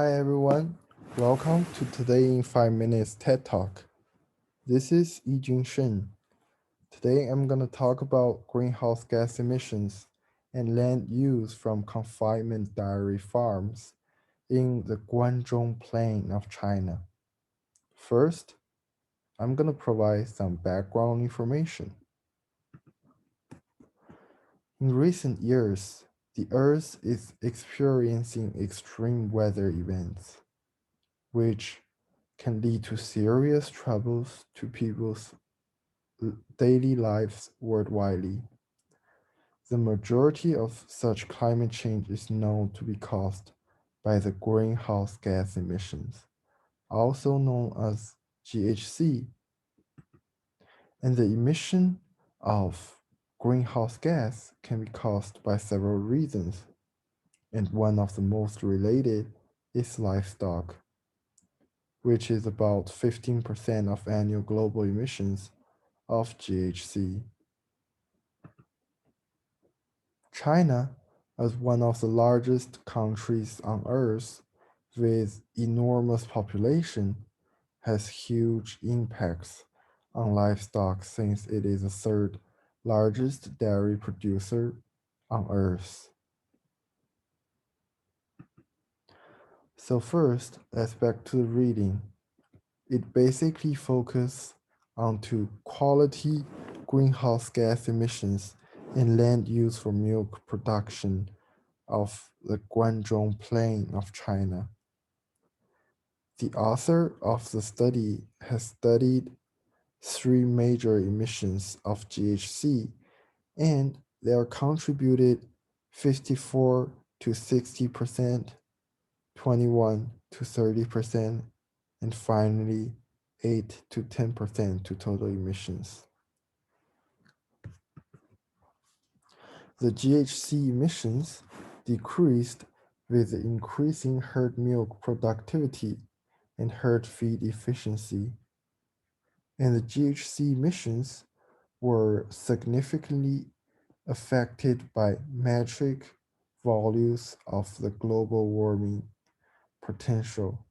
Hi everyone, welcome to Today in 5 Minutes TED Talk. This is Yijun Shen. Today I'm going to talk about greenhouse gas emissions and land use from confinement dairy farms in the Guangdong Plain of China. First, I'm going to provide some background information. In recent years, the Earth is experiencing extreme weather events, which can lead to serious troubles to people's daily lives worldwide. The majority of such climate change is known to be caused by the greenhouse gas emissions, also known as GHC, and the emission of greenhouse gas can be caused by several reasons, and one of the most related is livestock, which is about 15% of annual global emissions of GHC. China, as one of the largest countries on Earth with enormous population, has huge impacts on livestock since it is the third largest dairy producer on Earth. So first, let's back to the reading. It basically focuses on to quality greenhouse gas emissions and land use for milk production of the Guangdong Plain of China. The author of the study has studied three major emissions of GHC, and they are contributed 54 to 60%, 21 to 30%, and finally 8 to 10% to total emissions. The GHC emissions decreased with the increasing herd milk productivity and herd feed efficiency, and the GHC emissions were significantly affected by metric values of the global warming potential.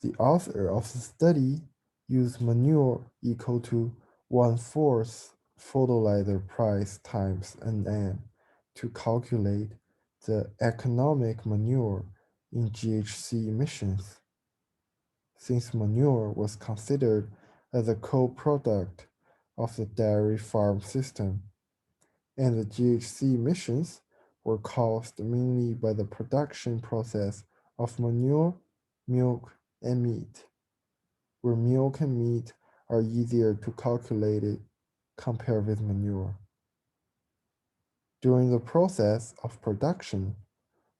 The author of the study used manure equal to 1/4 fertilizer price times Nm to calculate the economic manure in GHC emissions. Since manure was considered as a co-product of the dairy farm system, and the GHC emissions were caused mainly by the production process of manure, milk, and meat, where milk and meat are easier to calculate compared with manure. During the process of production,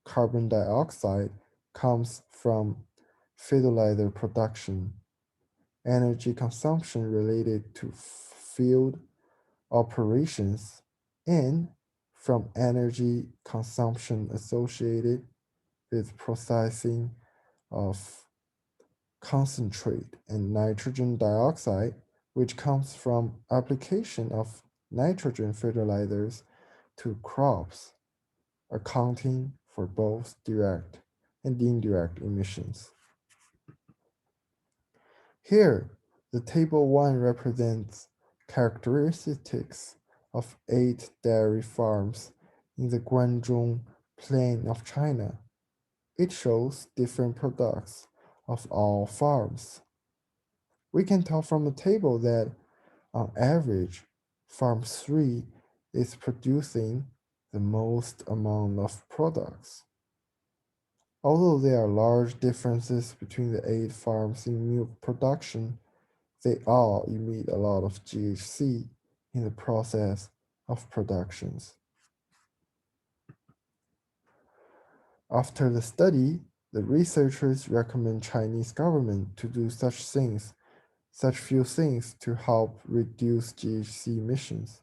carbon dioxide comes from fertilizer production, energy consumption related to field operations, and from energy consumption associated with processing of concentrate and nitrogen dioxide, which comes from application of nitrogen fertilizers to crops, accounting for both direct and indirect emissions. Here, the table 1 represents characteristics of 8 dairy farms in the Guangdong Plain of China. It shows different products of all farms. We can tell from the table that, on average, Farm 3 is producing the most amount of products. Although there are large differences between the 8 farms in milk production, they all emit a lot of GHC in the process of productions. After the study, the researchers recommend Chinese government to do such few things to help reduce GHC emissions.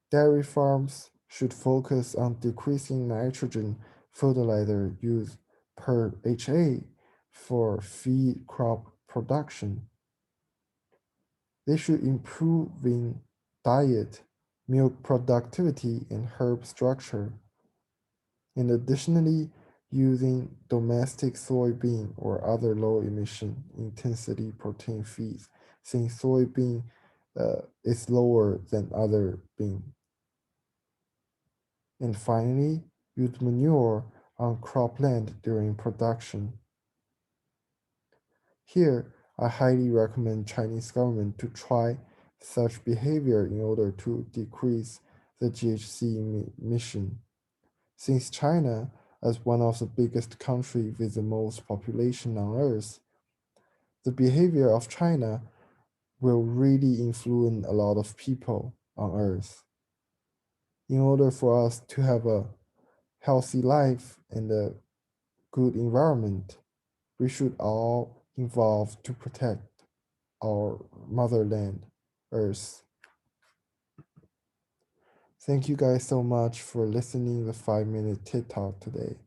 Dairy farms should focus on decreasing nitrogen fertilizer use per HA for feed crop production. They should improve in diet, milk productivity, and herb structure. And additionally, using domestic soybean or other low emission intensity protein feeds, since soybean is lower than other bean. And finally, use manure on cropland during production. Here, I highly recommend Chinese government to try such behavior in order to decrease the GHG emission. Since China, as one of the biggest countries with the most population on Earth, the behavior of China will really influence a lot of people on Earth. In order for us to have a healthy life and a good environment, we should all involve to protect our motherland, Earth. Thank you guys so much for listening to the 5 minute TED Talk today.